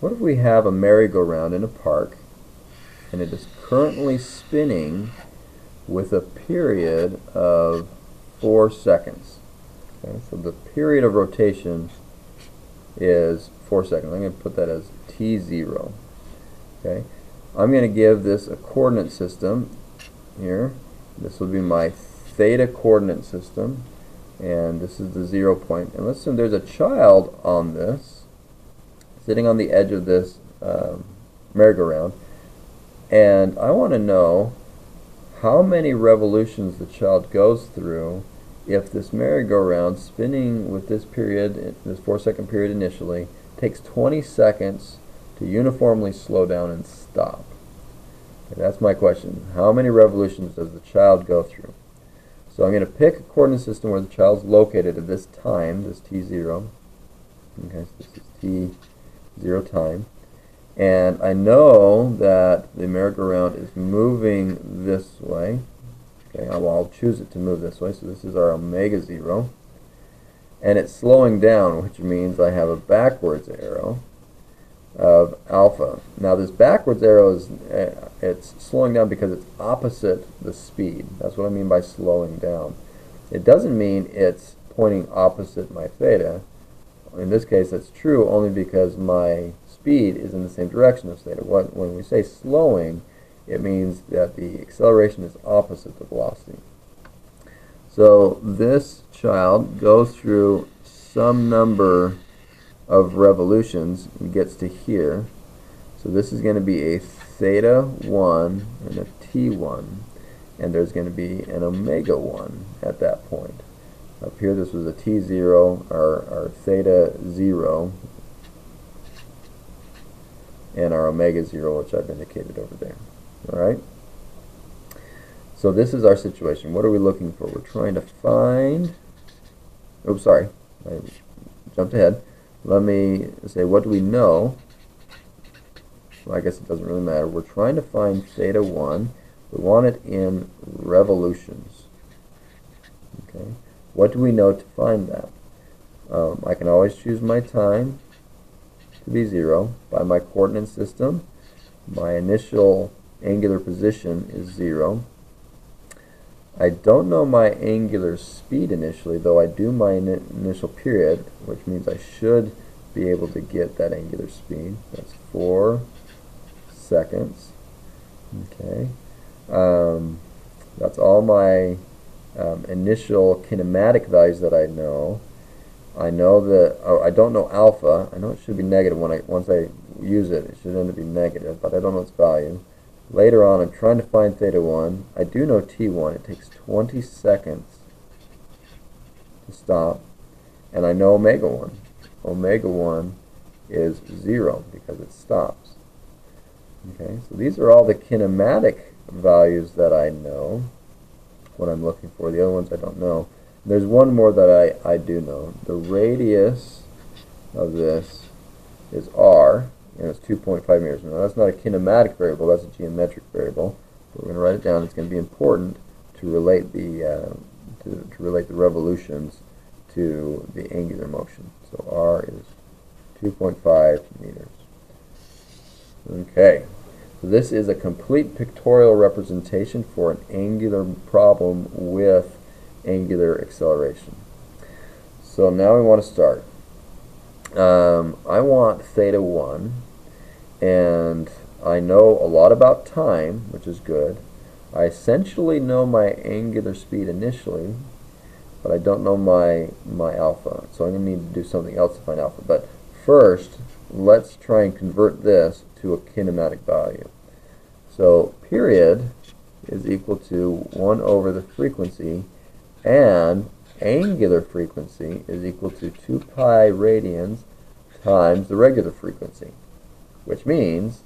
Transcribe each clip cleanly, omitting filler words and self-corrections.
What if we have a merry-go-round in a park and it is currently spinning with a period of 4 seconds? Okay, so the period of rotation is 4 seconds. I'm going to put that as t0. Okay, I'm going to give this a coordinate system here. This will be my theta coordinate system, and this is the 0 point. And let's assume there's a child on this, sitting on the edge of this merry-go-round, and I want to know how many revolutions the child goes through if this merry-go-round spinning with this period, this 4-second period initially, takes 20 seconds to uniformly slow down and stop. Okay, that's my question. How many revolutions does the child go through? So I'm going to pick a coordinate system where the child's located at this time, this t0. Okay, so this is t0 time. And I know that the merry-go-round is moving this way. Okay, I'll choose it to move this way, so this is our omega 0. And it's slowing down, which means I have a backwards arrow of alpha. Now this backwards arrow is it's slowing down because it's opposite the speed. That's what I mean by slowing down. It doesn't mean it's pointing opposite my theta. In this case, that's true only because my speed is in the same direction as theta. When we say slowing, it means that the acceleration is opposite the velocity. So this child goes through some number of revolutions and gets to here. So this is going to be a theta 1 and a t1, and there's going to be an omega 1 at that point. Up here this was a t0, our theta 0, and our omega 0, which I've indicated over there. Alright? So this is our situation. What are we looking for? We're trying to find... Oops, sorry. I jumped ahead. Let me say, what do we know? Well, I guess it doesn't really matter. We're trying to find theta 1. We want it in revolutions. Okay. What do we know to find that? I can always choose my time to be 0 by my coordinate system. My initial angular position is 0. I don't know my angular speed initially, though I do my initial period, which means I should be able to get that angular speed. That's 4 seconds. Okay. That's all my initial kinematic values that I know. I know that I don't know alpha. I know it should be negative once I use it. It should end up being negative, but I don't know its value. Later on, I'm trying to find theta 1. I do know t1. It takes 20 seconds to stop, and I know omega 1. Omega 1 is 0 because it stops. Okay, so these are all the kinematic values that I know, what I'm looking for. The other ones I don't know. There's one more that I do know. The radius of this is r, and it's 2.5 meters. Now that's not a kinematic variable, that's a geometric variable. We're going to write it down. It's going to be important to relate the relate the revolutions to the angular motion. So r is 2.5 meters. Okay, so this is a complete pictorial representation for an angular problem with angular acceleration. So now we want to start. I want theta 1, and I know a lot about time, which is good. I essentially know my angular speed initially, but I don't know my alpha. So I'm going to need to do something else to find alpha. But first, let's try and convert this to a kinematic value. So period is equal to 1 over the frequency, and angular frequency is equal to 2 pi radians times the regular frequency, which means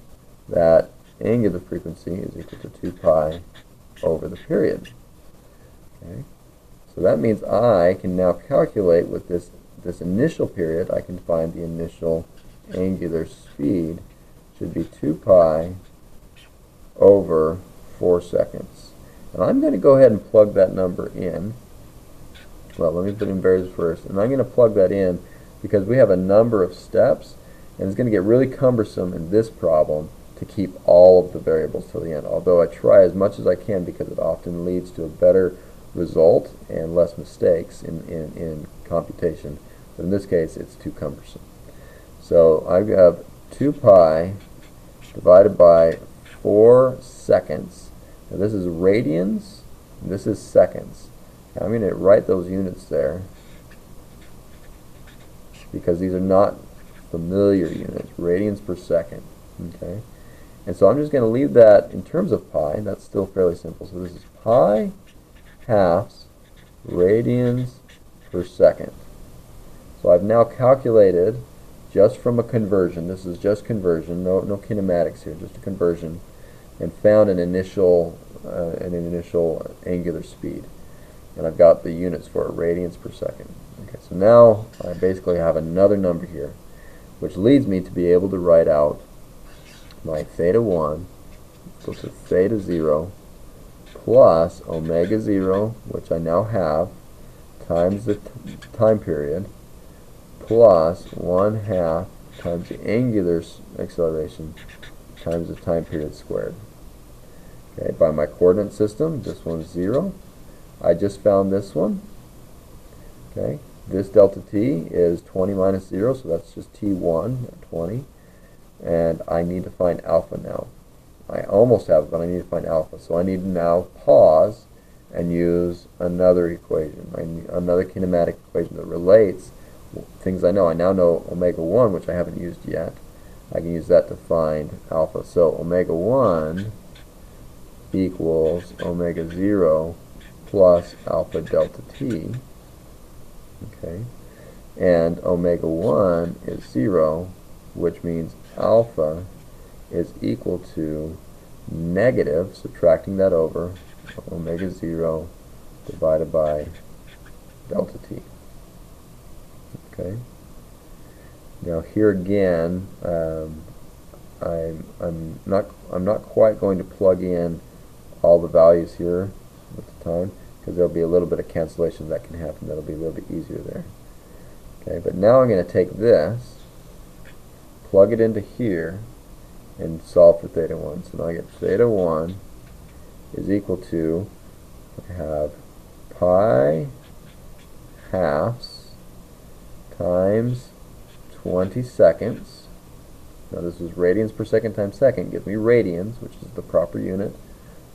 that angular frequency is equal to 2 pi over the period. Okay? So that means I can now calculate with this initial period. I can find the initial angular speed should be 2 pi over 4 seconds. And I'm going to go ahead and plug that number in. Well, let me put in variables first. And I'm going to plug that in because we have a number of steps, And it's going to get really cumbersome in this problem to keep all of the variables till the end, although I try as much as I can because it often leads to a better result and less mistakes in computation. But in this case, it's too cumbersome. So I have 2 pi divided by 4 seconds. Now this is radians, and this is seconds. Now I'm going to write those units there because these are not familiar units, radians per second. Okay, and so I'm just going to leave that in terms of pi. That's still fairly simple. So this is pi halves radians per second. So I've now calculated just from a conversion. This is just conversion, no kinematics here, just a conversion, and found an initial angular speed. And I've got the units for it, radians per second. Okay, so now I basically have another number here, which leads me to be able to write out my theta 1 equals to theta 0 plus omega 0, which I now have, times the time period, plus 1/2 times the angular acceleration times the time period squared. Okay, by my coordinate system, this one's 0. I just found this one. Okay, this delta t is 20 minus 0, so that's just t1, 20. And I need to find alpha now. I almost have it, but I need to find alpha. So I need to now pause and use another equation, another kinematic equation that relates things I know. I now know omega 1, which I haven't used yet. I can use that to find alpha. So omega 1 equals omega 0 plus alpha delta t. Okay, and omega 1 is 0, which means alpha is equal to negative, subtracting that over, omega 0 divided by delta t. Okay. Now here again, I'm not quite going to plug in all the values here at the time, because there'll be a little bit of cancellation that can happen. That'll be a little bit easier there. Okay, but now I'm going to take this, plug it into here, and solve for theta 1. So now I get theta 1 is equal to, I have pi halves times 20 seconds. Now this is radians per second times second, gives me radians, which is the proper unit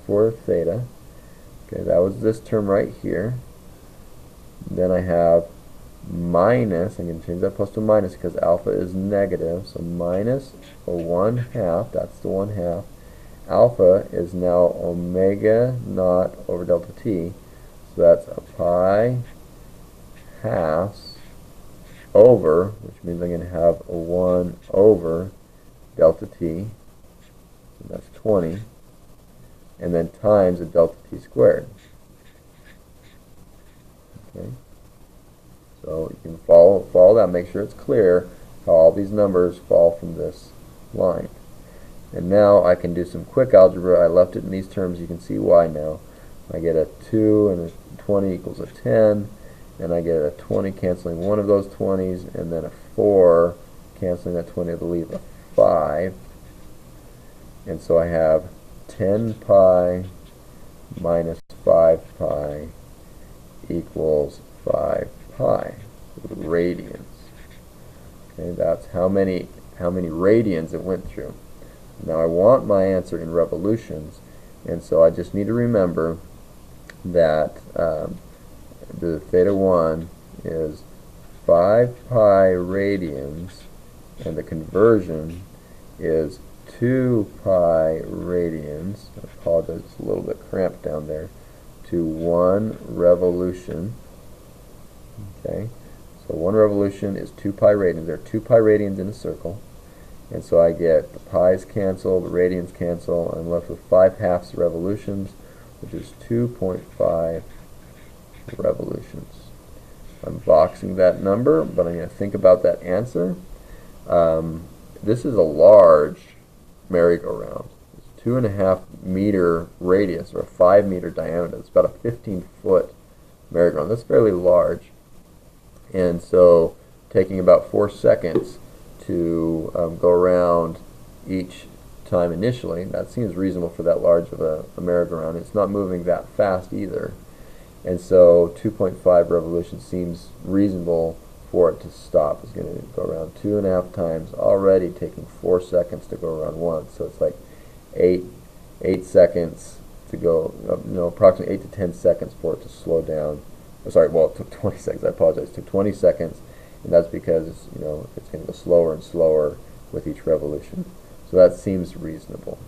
for theta. Okay, that was this term right here. Then I have minus, I'm going to change that plus to minus because alpha is negative, so minus a 1/2, that's the 1/2. Alpha is now omega naught over delta t, so that's a pi halves over, which means I'm going to have a 1 over delta t, so that's 20, and then times a delta t squared. Okay, so you can follow that, make sure it's clear how all these numbers fall from this line. And now I can do some quick algebra. I left it in these terms, you can see why now. I get a 2 and a 20 equals a 10, and I get a 20 canceling one of those 20s, and then a 4 canceling that 20 to leave a 5. And so I have 10 pi minus 5 pi equals 5 pi radians. Okay, that's how many radians it went through. Now I want my answer in revolutions, and so I just need to remember that the theta 1 is 5 pi radians, and the conversion is 2 pi radians. I apologize, it's a little bit cramped down there, to 1 revolution. Okay, so 1 revolution is 2 pi radians. There are 2 pi radians in a circle, and so I get the pi's cancel, the radians cancel, I'm left with 5/2 revolutions, which is 2.5 revolutions. I'm boxing that number, but I'm going to think about that answer. This is a large merry-go-round. It's 2.5 meter radius, or a 5 meter diameter. It's about a 15-foot merry-go-round. That's fairly large. And so taking about 4 seconds to go around each time initially. That seems reasonable for that large of a merry-go-round. It's not moving that fast either. And so 2.5 revolutions seems reasonable for it to stop. It's going to go around 2.5 times, already taking 4 seconds to go around once. So it's like 8 seconds to go, approximately 8 to 10 seconds for it to slow down. Oh, sorry, well, it took 20 seconds. I apologize. It took 20 seconds, and that's because it's going to go slower and slower with each revolution. So that seems reasonable.